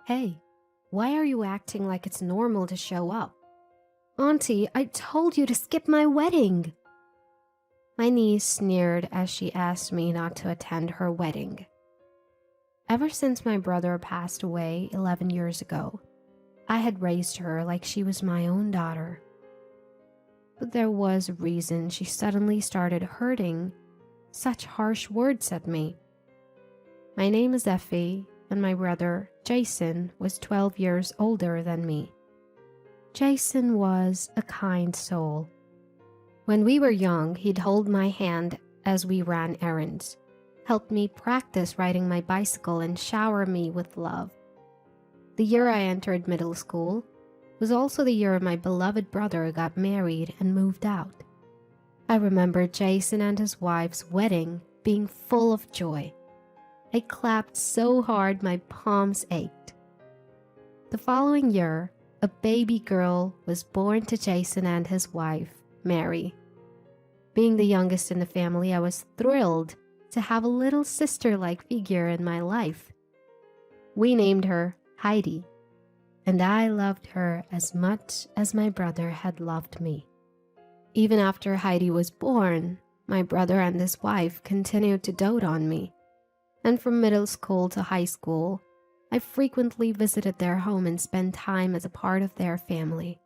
Hey, why are you acting like it's normal to show up? Auntie, I told you to skip my wedding. My niece sneered as she asked me not to attend her wedding. Ever since my brother passed away 11 years ago, I had raised her like she was my own daughter. But there was a reason she suddenly started hurting such harsh words at me. My name is Effie, and my brother, Jason, was 12 years older than me. Jason was a kind soul. When we were young, he'd hold my hand as we ran errands, help me practice riding my bicycle, and shower me with love. The year I entered middle school was also the year my beloved brother got married and moved out. I remember Jason and his wife's wedding being full of joy. I clapped so hard my palms ached. The following year, a baby girl was born to Jason and his wife, Mary. Being the youngest in the family, I was thrilled to have a little sister-like figure in my life. We named her Heidi, and I loved her as much as my brother had loved me. Even after Heidi was born, my brother and his wife continued to dote on me, and from middle school to high school, I frequently visited their home and spent time as a part of their family.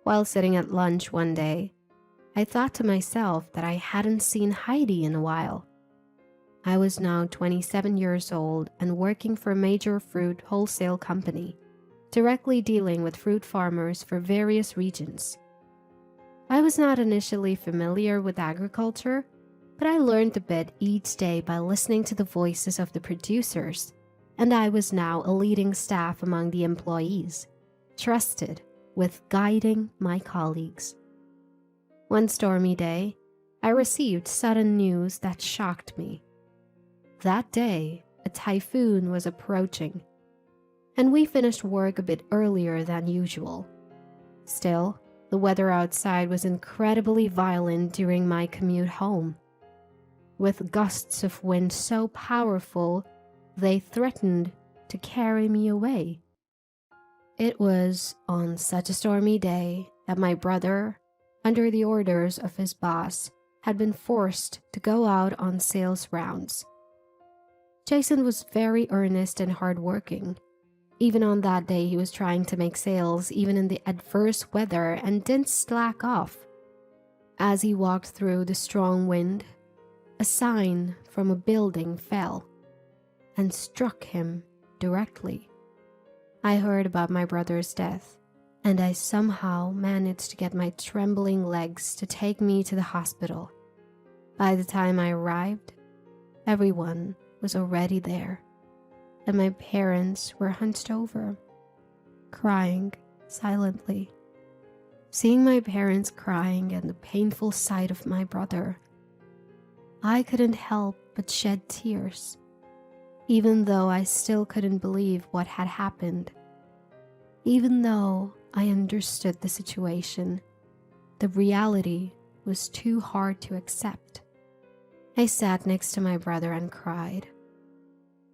While sitting at lunch one day, I thought to myself that I hadn't seen Heidi in a while. I was now 27 years old and working for a major fruit wholesale company, directly dealing with fruit farmers for various regions. I was not initially familiar with agriculture, but I learned a bit each day by listening to the voices of the producers, and I was now a leading staff among the employees, trusted with guiding my colleagues. One stormy day, I received sudden news that shocked me. That day, a typhoon was approaching, and we finished work a bit earlier than usual. Still, the weather outside was incredibly violent during my commute home, with gusts of wind so powerful they threatened to carry me away. It was on such a stormy day that my brother, under the orders of his boss, had been forced to go out on sales rounds. Jason was very earnest and hardworking. Even on that day, he was trying to make sales even in the adverse weather and didn't slack off. As he walked through the strong wind, a sign from a building fell and struck him directly. I heard about my brother's death, and I somehow managed to get my trembling legs to take me to the hospital. By the time I arrived, everyone was already there, and my parents were hunched over, crying silently. Seeing my parents crying and the painful sight of my brother, I couldn't help but shed tears, even though I still couldn't believe what had happened. Even though I understood the situation, the reality was too hard to accept. I sat next to my brother and cried.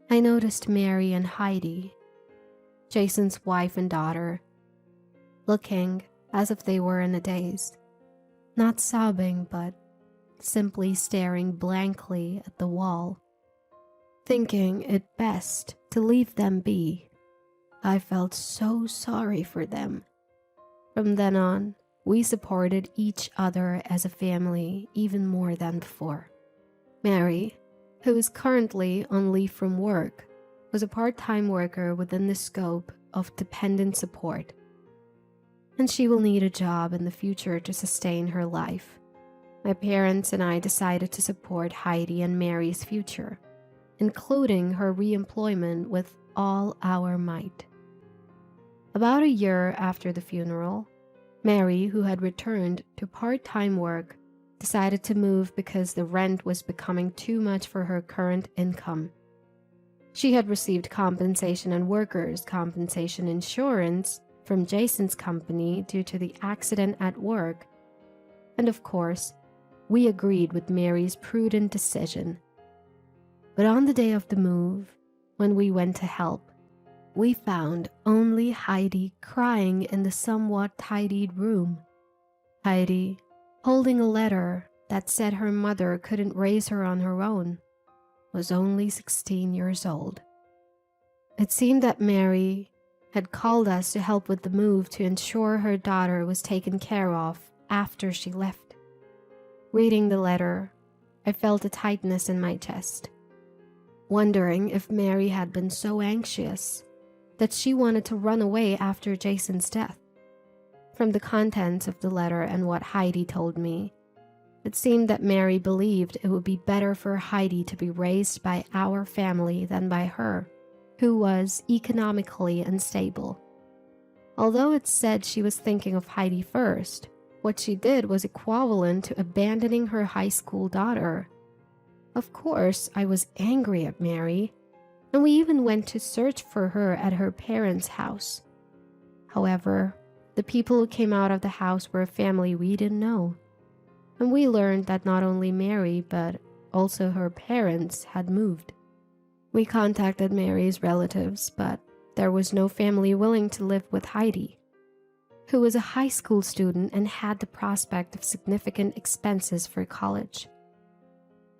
I noticed Mary and Heidi, Jason's wife and daughter, looking as if they were in a daze, not sobbing but simply staring blankly at the wall. Thinking it best to leave them be, I felt so sorry for them. From then on, we supported each other as a family even more than before. Mary, who is currently on leave from work, was a part-time worker within the scope of dependent support, and she will need a job in the future to sustain her life. My parents and I decided to support Heidi and Mary's future, including her re-employment with all our might. About a year after the funeral, Mary, who had returned to part-time work, decided to move because the rent was becoming too much for her current income. She had received compensation and workers' compensation insurance from Jason's company due to the accident at work, and of course, we agreed with Mary's prudent decision. But on the day of the move, when we went to help, we found only Heidi crying in the somewhat tidied room. Heidi, holding a letter that said her mother couldn't raise her on her own, was only 16 years old. It seemed that Mary had called us to help with the move to ensure her daughter was taken care of after she left. Reading the letter, I felt a tightness in my chest, wondering if Mary had been so anxious that she wanted to run away after Jason's death. From the contents of the letter and what Heidi told me, it seemed that Mary believed it would be better for Heidi to be raised by our family than by her, who was economically unstable. Although it said she was thinking of Heidi first, what she did was equivalent to abandoning her high school daughter. Of course, I was angry at Mary, and we even went to search for her at her parents' house. However, the people who came out of the house were a family we didn't know, and we learned that not only Mary, but also her parents had moved. We contacted Mary's relatives, but there was no family willing to live with Heidi, who was a high school student and had the prospect of significant expenses for college.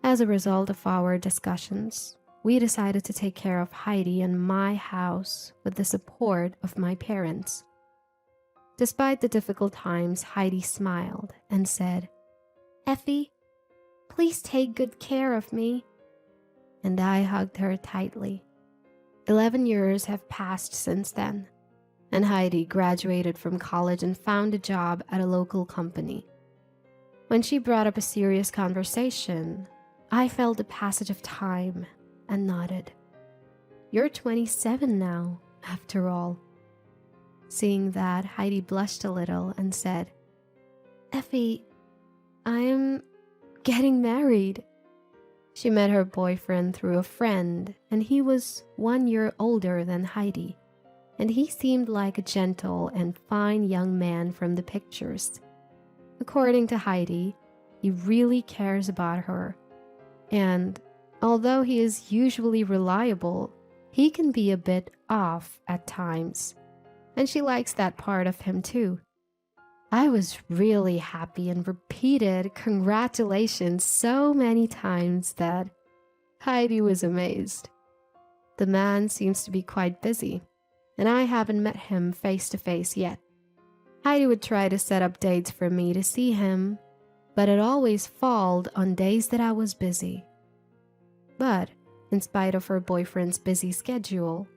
As a result of our discussions, we decided to take care of Heidi in my house with the support of my parents. Despite the difficult times, Heidi smiled and said, "Effie, please take good care of me." And I hugged her tightly. 11 years have passed since then, and Heidi graduated from college and found a job at a local company. When she brought up a serious conversation, I felt the passage of time and nodded. "You're 27 now, after all." Seeing that, Heidi blushed a little and said, "Effie, I'm getting married." She met her boyfriend through a friend, and he was 1 year older than Heidi, and he seemed like a gentle and fine young man from the pictures. According to Heidi, he really cares about her, and although he is usually reliable, he can be a bit off at times, and she likes that part of him too. I was really happy and repeated congratulations so many times that Heidi was amazed. The man seems to be quite busy, and I haven't met him face to face yet. Heidi would try to set up dates for me to see him, but it always falled on days that I was busy. But in spite of her boyfriend's busy schedule,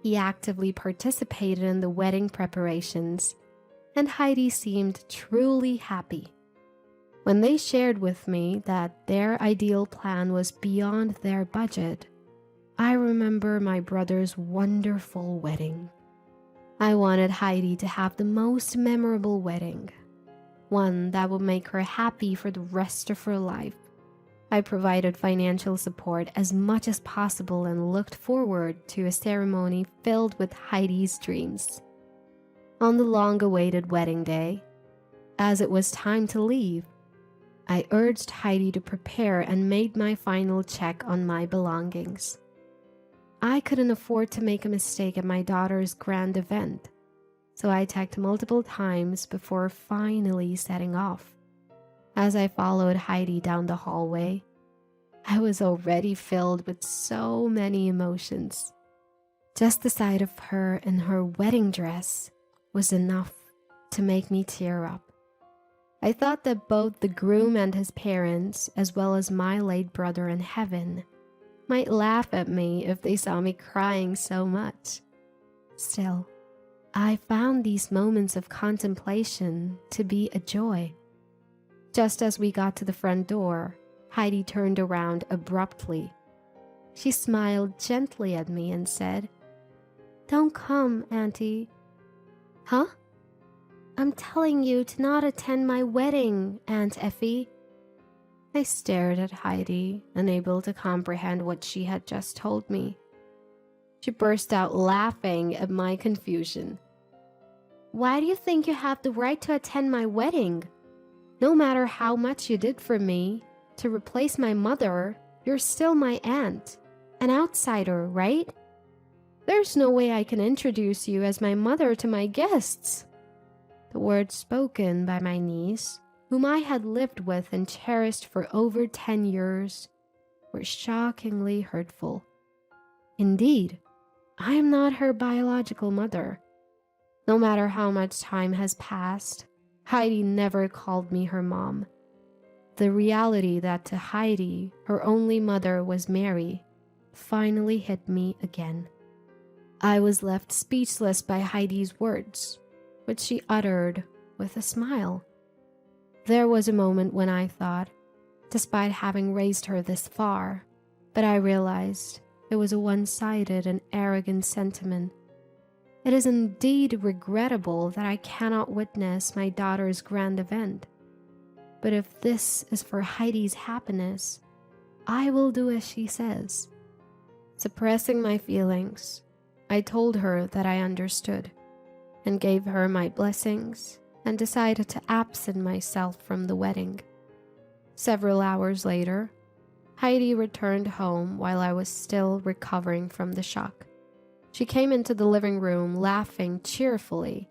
he actively participated in the wedding preparations, and Heidi seemed truly happy. When they shared with me that their ideal plan was beyond their budget, I remember my brother's wonderful wedding. I wanted Heidi to have the most memorable wedding, one that would make her happy for the rest of her life. I provided financial support as much as possible and looked forward to a ceremony filled with Heidi's dreams. On the long-awaited wedding day, as it was time to leave, I urged Heidi to prepare and made my final check on my belongings. I couldn't afford to make a mistake at my daughter's grand event, so I checked multiple times before finally setting off. As I followed Heidi down the hallway, I was already filled with so many emotions. Just the sight of her in her wedding dress was enough to make me tear up. I thought that both the groom and his parents, as well as my late brother in heaven, might laugh at me if they saw me crying so much. Still, I found these moments of contemplation to be a joy. Just as we got to the front door, Heidi turned around abruptly. She smiled gently at me and said, "Don't come, Auntie." "Huh?" "I'm telling you to not attend my wedding, Aunt Effie." I stared at Heidi, unable to comprehend what she had just told me. She burst out laughing at my confusion. "Why do you think you have the right to attend my wedding? No matter how much you did for me to replace my mother, you're still my aunt, an outsider, right?" There's no way I can introduce you as my mother to my guests. The words spoken by my niece, whom I had lived with and cherished for over 10 years, were shockingly hurtful. Indeed, I am not her biological mother. No matter how much time has passed, Heidi never called me her mom. The reality that to Heidi, her only mother was Mary, finally hit me again. I was left speechless by Heidi's words, which she uttered with a smile. There was a moment when I thought, despite having raised her this far, but I realized it was a one-sided and arrogant sentiment. It is indeed regrettable that I cannot witness my daughter's grand event. But if this is for Heidi's happiness, I will do as she says. Suppressing my feelings, I told her that I understood and gave her my blessings and decided to absent myself from the wedding. Several hours later, Heidi returned home while I was still recovering from the shock. She came into the living room laughing cheerfully,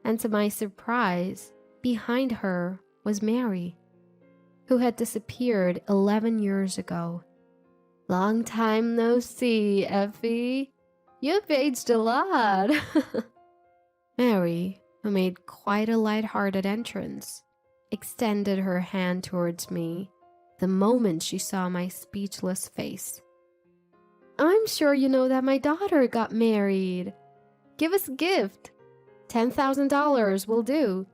and to my surprise, behind her was Mary, who had disappeared 11 years ago. Long time no see, Effie. You've aged a lot. Mary, who made quite a light-hearted entrance, extended her hand towards me the moment she saw my speechless face. I'm sure you know that my daughter got married. Give us a gift. $10,000 will do.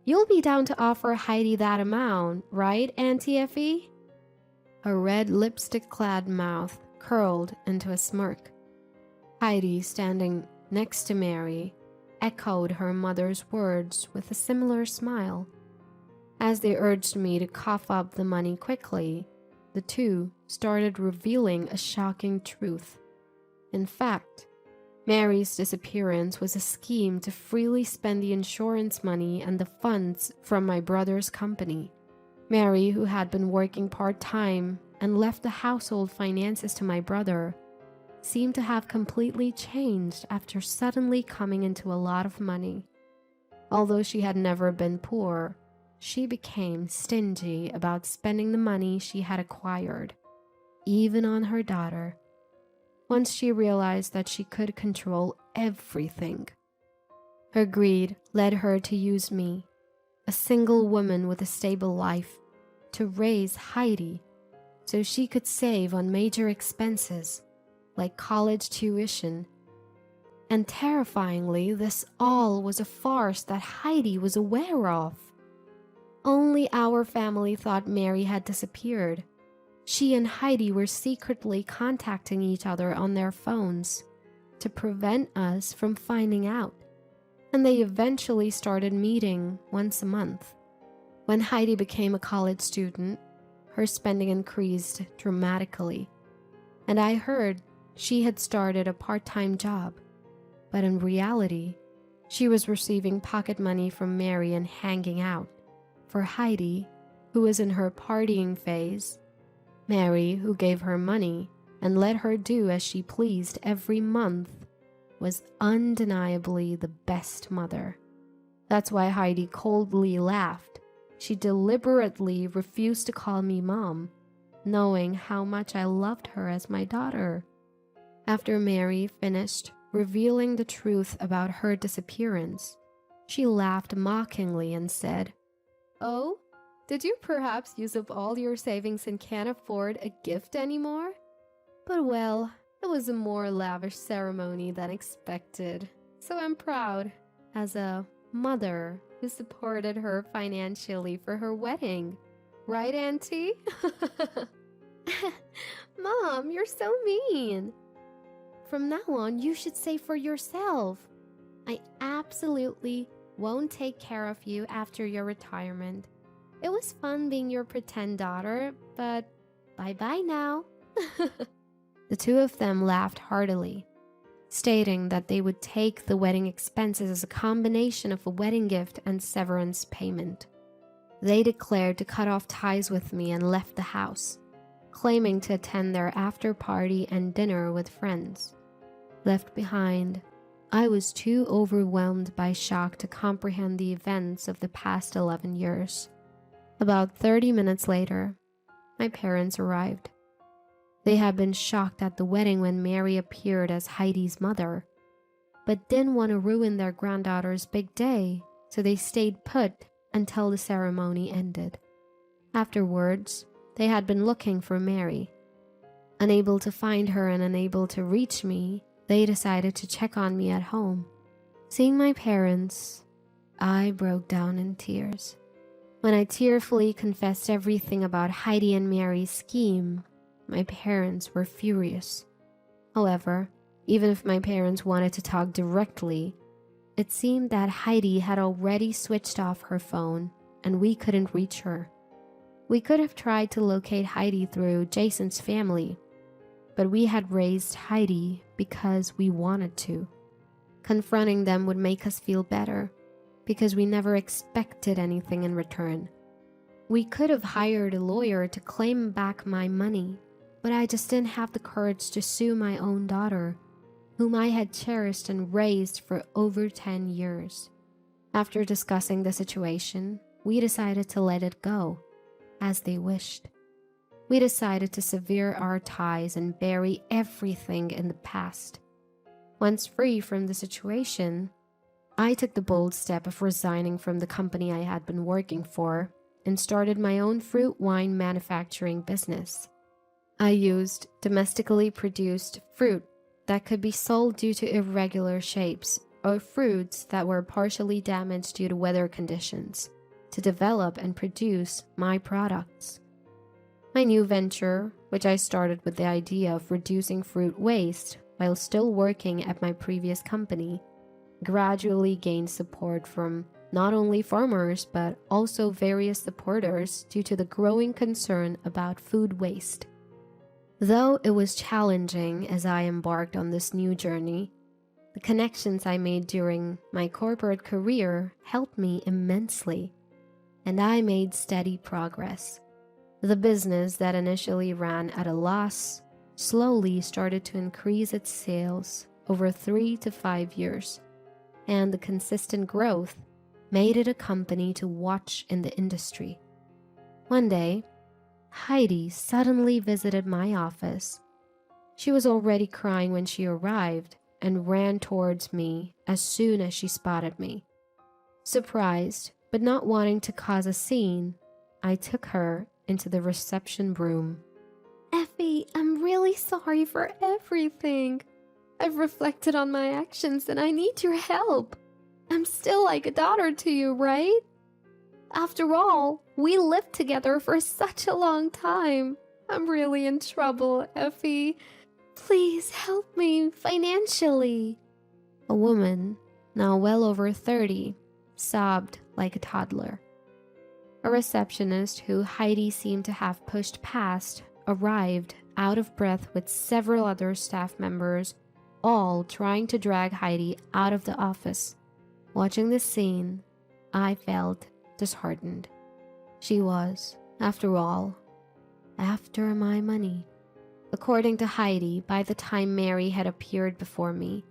You'll be down to offer Heidi that amount, right, Auntie Effie? Her red lipstick-clad mouth curled into a smirk. Heidi, standing next to Mary, echoed her mother's words with a similar smile. As they urged me to cough up the money quickly, the two started revealing a shocking truth. In fact, Mary's disappearance was a scheme to freely spend the insurance money and the funds from my brother's company. Mary, who had been working part-time and left the household finances to my brother, seemed to have completely changed after suddenly coming into a lot of money. Although she had never been poor, she became stingy about spending the money she had acquired, even on her daughter. Once she realized that she could control everything, her greed led her to use me, a single woman with a stable life, to raise Heidi so she could save on major expenses like college tuition. And terrifyingly, this all was a farce that Heidi was aware of. Only our family thought Mary had disappeared. She and Heidi were secretly contacting each other on their phones to prevent us from finding out, and they eventually started meeting once a month. When Heidi became a college student, her spending increased dramatically, and I heard she had started a part-time job, but in reality, she was receiving pocket money from Mary and hanging out. For Heidi, who was in her partying phase, Mary, who gave her money and let her do as she pleased every month, was undeniably the best mother. That's why Heidi coldly laughed. She deliberately refused to call me mom, knowing how much I loved her as my daughter. After Mary finished revealing the truth about her disappearance, she laughed mockingly and said, "Oh, did you perhaps use up all your savings and can't afford a gift anymore? But well, it was a more lavish ceremony than expected, so I'm proud as a mother who supported her financially for her wedding. Right, Auntie?" Mom, you're so mean. From now on, you should save for yourself. I absolutely won't take care of you after your retirement. It was fun being your pretend daughter, but bye-bye now. The two of them laughed heartily, stating that they would take the wedding expenses as a combination of a wedding gift and severance payment. They declared to cut off ties with me and left the house, claiming to attend their after party and dinner with friends. Left behind, I was too overwhelmed by shock to comprehend the events of the past 11 years. About 30 minutes later, my parents arrived. They had been shocked at the wedding when Mary appeared as Heidi's mother, but didn't want to ruin their granddaughter's big day, so they stayed put until the ceremony ended. Afterwards, they had been looking for Mary. Unable to find her and unable to reach me, they decided to check on me at home. Seeing my parents, I broke down in tears. When I tearfully confessed everything about Heidi and Mary's scheme, my parents were furious. However, even if my parents wanted to talk directly, it seemed that Heidi had already switched off her phone and we couldn't reach her. We could have tried to locate Heidi through Jason's family, but we had raised Heidi because we wanted to. Confronting them would make us feel better, because we never expected anything in return. We could have hired a lawyer to claim back my money, but I just didn't have the courage to sue my own daughter, whom I had cherished and raised for over 10 years. After discussing the situation, we decided to let it go, as they wished. We decided to sever our ties and bury everything in the past. Once free from the situation, I took the bold step of resigning from the company I had been working for and started my own fruit wine manufacturing business. I used domestically produced fruit that could be sold due to irregular shapes or fruits that were partially damaged due to weather conditions to develop and produce my products. My new venture, which I started with the idea of reducing fruit waste while still working at my previous company, gradually gained support from not only farmers but also various supporters due to the growing concern about food waste. Though it was challenging as I embarked on this new journey, the connections I made during my corporate career helped me immensely, and I made steady progress. The business that initially ran at a loss slowly started to increase its sales over 3 to 5 years, and the consistent growth made it a company to watch in the industry. One day, Heidi suddenly visited my office. She was already crying when she arrived and ran towards me as soon as she spotted me. Surprised, but not wanting to cause a scene, I took her into the reception room. "Effie, I'm really sorry for everything. I've reflected on my actions and I need your help. I'm still like a daughter to you, right? After all, we lived together for such a long time. I'm really in trouble, Effie. Please help me financially." A woman, now well over 30, sobbed like a toddler. A receptionist who Heidi seemed to have pushed past arrived, out of breath with several other staff members, all trying to drag Heidi out of the office. Watching this scene, I felt disheartened. She was, after all, after my money. According to Heidi, by the time Mary had appeared before me,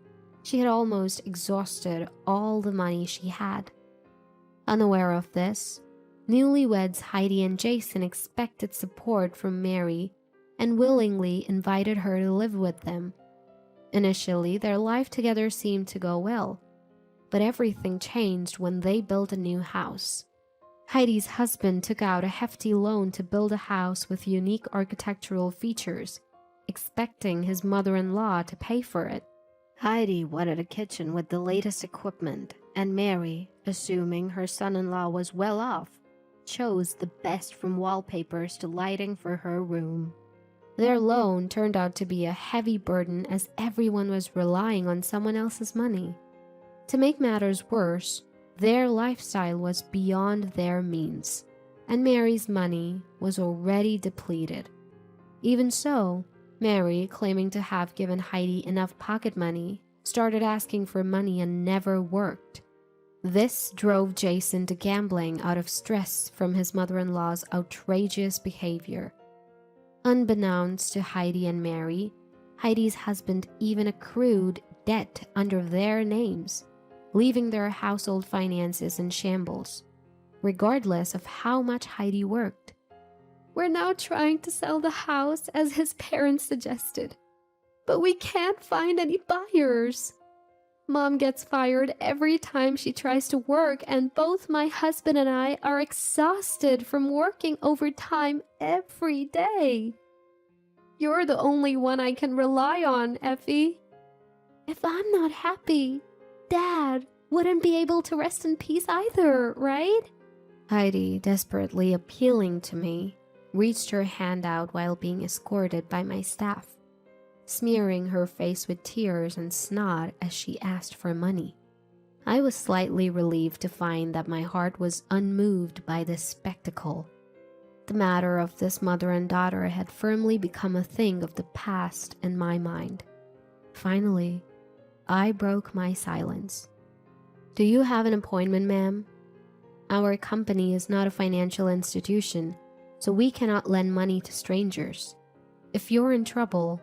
she had almost exhausted all the money she had. Unaware of this, newlyweds Heidi and Jason expected support from Mary and willingly invited her to live with them. Initially, their life together seemed to go well, but everything changed when they built a new house. Heidi's husband took out a hefty loan to build a house with unique architectural features, expecting his mother-in-law to pay for it. Heidi wanted a kitchen with the latest equipment, and Mary, assuming her son-in-law was well off, chose the best from wallpapers to lighting for her room. Their loan turned out to be a heavy burden as everyone was relying on someone else's money. To make matters worse, their lifestyle was beyond their means, and Mary's money was already depleted. Even so, Mary, claiming to have given Heidi enough pocket money, started asking for money and never worked. This drove Jason to gambling out of stress from his mother-in-law's outrageous behavior. Unbeknownst to Heidi and Mary, Heidi's husband even accrued debt under their names, leaving their household finances in shambles, regardless of how much Heidi worked. We're now trying to sell the house as his parents suggested, but we can't find any buyers. Mom gets fired every time she tries to work, and both my husband and I are exhausted from working overtime every day. You're the only one I can rely on, Effie. If I'm not happy, Dad wouldn't be able to rest in peace either, right? Heidi, desperately appealing to me, reached her hand out while being escorted by my staff, smearing her face with tears and snot as she asked for money. I was slightly relieved to find that my heart was unmoved by this spectacle. The matter of this mother and daughter had firmly become a thing of the past in my mind. Finally, I broke my silence. Do you have an appointment, ma'am? Our company is not a financial institution, so we cannot lend money to strangers. If you're in trouble,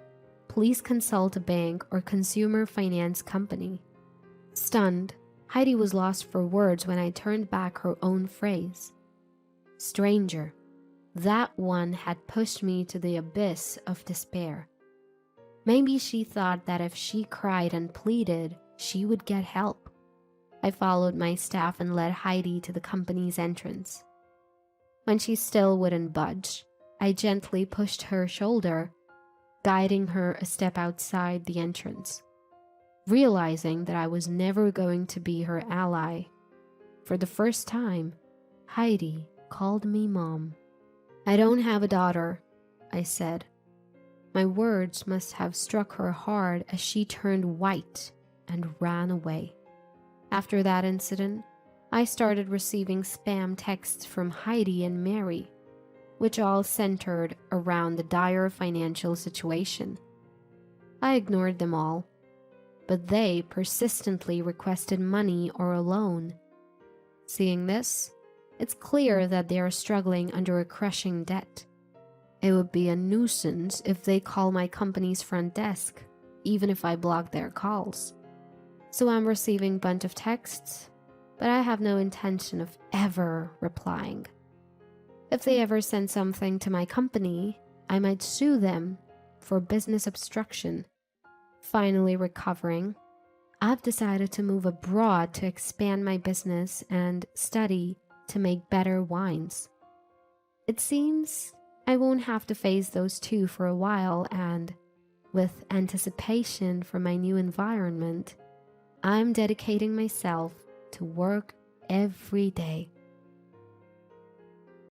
please consult a bank or consumer finance company. Stunned, Heidi was lost for words when I turned back her own phrase. Stranger. That one had pushed me to the abyss of despair. Maybe she thought that if she cried and pleaded, she would get help. I followed my staff and led Heidi to the company's entrance. When she still wouldn't budge, I gently pushed her shoulder, guiding her a step outside the entrance. Realizing that I was never going to be her ally, for the first time, Heidi called me Mom. I don't have a daughter, I said. My words must have struck her hard as she turned white and ran away. After that incident, I started receiving spam texts from Heidi and Mary, which all centered around the dire financial situation. I ignored them all, but they persistently requested money or a loan. Seeing this, it's clear that they are struggling under a crushing debt. It would be a nuisance if they call my company's front desk, even if I block their calls. So I'm receiving a bunch of texts, but I have no intention of ever replying. If they ever send something to my company, I might sue them for business obstruction. Finally recovering, I've decided to move abroad to expand my business and study to make better wines. It seems I won't have to face those two for a while, and with anticipation for my new environment, I'm dedicating myself to work every day.